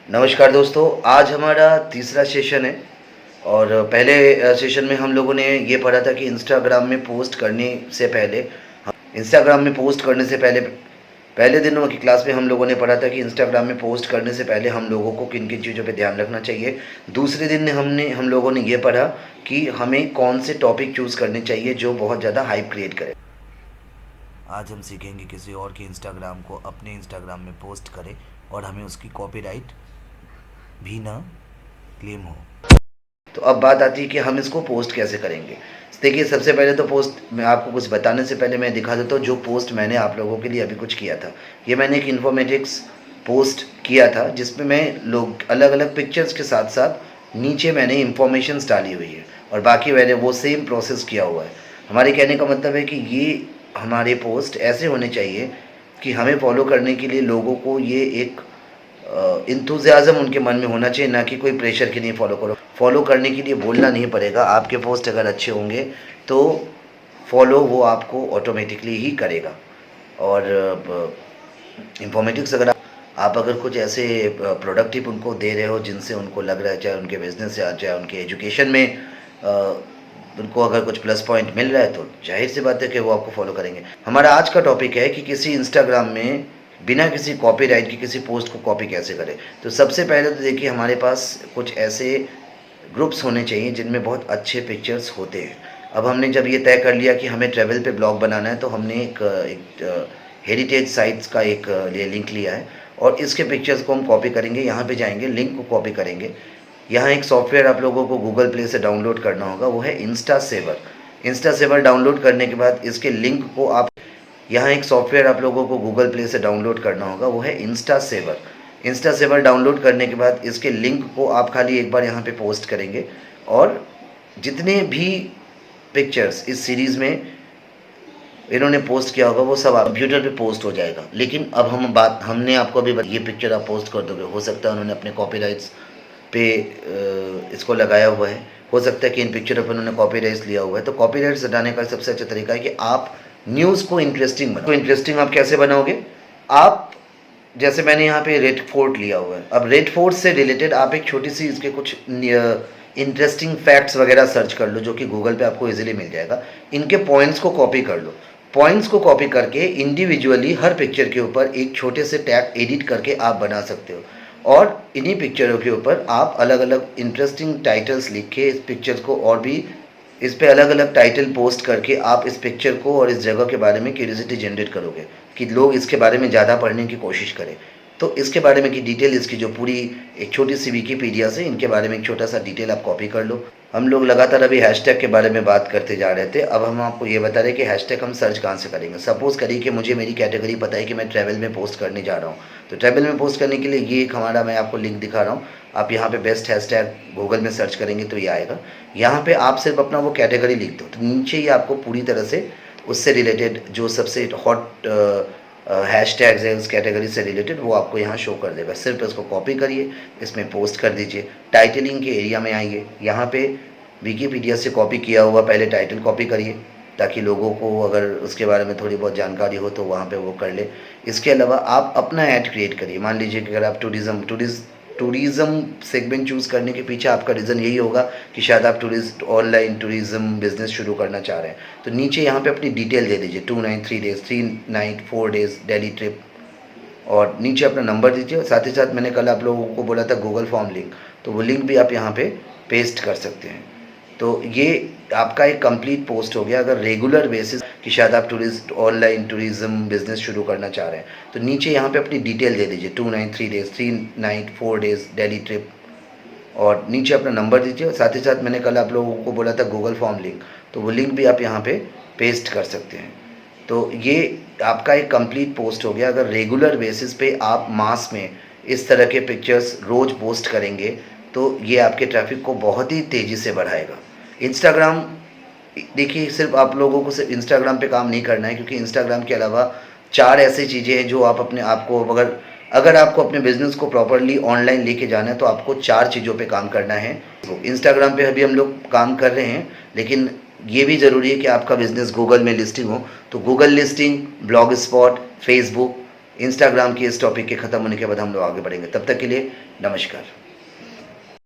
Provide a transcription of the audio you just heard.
नमस्कार दोस्तों, आज हमारा तीसरा सेशन है और पहले सेशन में हम लोगों ने ये पढ़ा था कि इंस्टाग्राम में पोस्ट करने से पहले पहले दिनों की क्लास में हम लोगों ने पढ़ा था कि इंस्टाग्राम में पोस्ट करने से पहले हम लोगों को किन किन चीज़ों पे ध्यान रखना चाहिए। दूसरे दिन में हम लोगों ने ये पढ़ा कि हमें कौन से टॉपिक चूज़ करने चाहिए जो बहुत ज़्यादा हाइप क्रिएट करे। आज हम सीखेंगे किसी और के इंस्टाग्राम को अपने इंस्टाग्राम में पोस्ट करें और हमें उसकी कॉपीराइट भी ना क्लेम हो। तो अब बात आती है कि हम इसको पोस्ट कैसे करेंगे। देखिए, सबसे पहले तो पोस्ट मैं आपको कुछ बताने से पहले मैं दिखा देता हूँ जो पोस्ट मैंने आप लोगों के लिए अभी कुछ किया था। ये मैंने एक इन्फॉर्मेटिक्स पोस्ट किया था जिसमें मैं लोग अलग अलग पिक्चर्स के साथ साथ नीचे मैंने इंफॉर्मेशंस डाली हुई है और बाकी मैंने वो सेम प्रोसेस किया हुआ है। हमारे कहने का मतलब है कि ये हमारे पोस्ट ऐसे होने चाहिए कि हमें फॉलो करने के लिए लोगों को ये एक इंथुजियाज़म उनके मन में होना चाहिए, ना कि कोई प्रेशर के लिए फॉलो करने के लिए बोलना नहीं पड़ेगा। आपके पोस्ट अगर अच्छे होंगे तो फॉलो वो आपको ऑटोमेटिकली ही करेगा। और इंफॉर्मेटिक्स आप अगर कुछ ऐसे प्रोडक्टिव उनको दे रहे हो जिनसे उनको लग रहा है, चाहे उनके बिजनेस से चाहे उनके एजुकेशन में उनको अगर कुछ प्लस पॉइंट मिल रहा है तो जाहिर सी बात है कि वो आपको फॉलो करेंगे। हमारा आज का टॉपिक है कि किसी इंस्टाग्राम में बिना किसी कॉपीराइट की किसी पोस्ट को कॉपी कैसे करें। तो सबसे पहले तो देखिए, हमारे पास कुछ ऐसे ग्रुप्स होने चाहिए जिनमें बहुत अच्छे पिक्चर्स होते हैं। अब हमने जब ये तय कर लिया कि हमें ट्रैवल पे ब्लॉग बनाना है तो हमने एक हेरिटेज साइट्स का एक लिंक लिया है और इसके पिक्चर्स को हम कॉपी करेंगे। यहाँ पे जाएंगे, लिंक को कॉपी करेंगे। यहाँ एक सॉफ्टवेयर आप लोगों को गूगल प्ले से डाउनलोड करना होगा, वो है इंस्टा सेवर डाउनलोड करने के बाद इसके लिंक को आप यहाँ एक सॉफ्टवेयर आप लोगों को गूगल प्ले से डाउनलोड करना होगा, वो है इंस्टा सेवर डाउनलोड करने के बाद इसके लिंक को आप खाली एक बार यहाँ पे पोस्ट करेंगे और जितने भी पिक्चर्स इस सीरीज़ में इन्होंने पोस्ट किया होगा वो सब कंप्यूटर पे पोस्ट हो जाएगा। लेकिन अब हमने आपको अभी ये पिक्चर आप पोस्ट कर दोगे, हो सकता है उन्होंने अपने कॉपीराइट्स पे इसको लगाया हुआ है, हो सकता है कि इन पिक्चरों पर उन्होंने कॉपीराइट्स लिया हुआ है। तो कॉपीराइट्स हटाने का सबसे अच्छा तरीका है कि आप न्यूज़ को इंटरेस्टिंग बनाओ। इंटरेस्टिंग आप कैसे बनाओगे? आप जैसे मैंने यहाँ पे रेड फोर्ट लिया हुआ है, अब रेड फोर्ट से रिलेटेड आप एक छोटी सी इसके कुछ इंटरेस्टिंग फैक्ट्स वगैरह सर्च कर लो जो कि गूगल पे आपको इजीली मिल जाएगा। इनके पॉइंट्स को कॉपी कर लो। पॉइंट्स को कॉपी करके इंडिविजुअली हर पिक्चर के ऊपर एक छोटे से टैग एडिट करके आप बना सकते हो और इन्हीं पिक्चरों के ऊपर आप अलग अलग इंटरेस्टिंग टाइटल्स लिख के इस पिक्चर को और भी इस पे अलग अलग टाइटल पोस्ट करके आप इस पिक्चर को और इस जगह के बारे में क्यूरियोसिटी जनरेट करोगे कि लोग इसके बारे में ज़्यादा पढ़ने की कोशिश करें। तो इसके बारे में की डिटेल, इसकी जो पूरी एक छोटी सी विकीपीडिया से इनके बारे में एक छोटा सा डिटेल आप कॉपी कर लो। हम लोग लगातार अभी हैशटैग के बारे में बात करते जा रहे थे। अब हम आपको ये बता रहे हैं कि हैशटैग हम सर्च कहाँ से करेंगे। सपोज़ करिए कि मुझे मेरी कैटेगरी पता है कि मैं ट्रैवल में पोस्ट करने जा रहा हूँ, तो ट्रैवल में पोस्ट करने के लिए ये एक हमारा, मैं आपको लिंक दिखा रहा हूँ। आप यहाँ पे बेस्ट हैशटैग गूगल में सर्च करेंगे तो ये आएगा। यहाँ पे आप सिर्फ अपना वो कैटेगरी लिख दो तो नीचे ही आपको पूरी तरह से उससे रिलेटेड जो सबसे हॉट हैशटैग्स है उस कैटेगरी से रिलेटेड वो आपको यहाँ शो कर देगा। सिर्फ इसको कॉपी करिए, इसमें पोस्ट कर दीजिए। टाइटलिंग के एरिया में आइए, यहाँ पे विकीपीडिया से कॉपी किया हुआ पहले टाइटल कॉपी करिए ताकि लोगों को अगर उसके बारे में थोड़ी बहुत जानकारी हो तो वहाँ पे वो कर ले। इसके अलावा आप अपना ऐड क्रिएट करिए। मान लीजिए कि अगर आप टूरिज़्म सेगमेंट चूज़ करने के पीछे आपका रीज़न यही होगा कि शायद आप ऑनलाइन टूरिज़्म बिजनेस शुरू करना चाह रहे हैं, तो नीचे यहाँ पे अपनी डिटेल दे दीजिए, 2 night 3 days 3 night 4 days Delhi trip, और नीचे अपना नंबर दीजिए। साथ ही साथ मैंने कल आप लोगों को बोला था गूगल फॉर्म लिंक, तो वो लिंक भी आप यहाँ पे पेस्ट कर सकते हैं। तो ये आपका एक कंप्लीट पोस्ट हो गया। अगर रेगुलर बेसिस कि शायद आप ऑनलाइन टूरिज़्म बिजनेस शुरू करना चाह रहे हैं, तो नीचे यहाँ पे अपनी डिटेल दे दीजिए, 2 night 3 days 3 night 4 days Delhi trip, और नीचे अपना नंबर दीजिए। साथ ही साथ मैंने कल आप लोगों को बोला था गूगल फॉर्म लिंक, तो वो लिंक भी आप यहाँ पे पेस्ट कर सकते हैं। तो ये आपका एक कंप्लीट पोस्ट हो गया। अगर रेगुलर बेसिस पे आप मास में इस तरह के पिक्चर्स रोज़ पोस्ट करेंगे तो ये आपके ट्रैफिक को बहुत ही तेज़ी से बढ़ाएगा। इंस्टाग्राम, देखिए, सिर्फ आप लोगों को सिर्फ इंस्टाग्राम पे काम नहीं करना है, क्योंकि इंस्टाग्राम के अलावा 4 ऐसी चीज़ें हैं जो आप अपने आप को अगर आपको अपने बिजनेस को प्रॉपरली ऑनलाइन लेके जाना है तो आपको 4 चीज़ों पे काम करना है। तो इंस्टाग्राम पे अभी हम लोग काम कर रहे हैं, लेकिन ये भी ज़रूरी है कि आपका बिज़नेस गूगल में लिस्टिंग हो। तो Google listing, blog spot, Facebook, Instagram की इस टॉपिक के ख़त्म होने के बाद हम लोग आगे बढ़ेंगे। तब तक के लिए नमस्कार।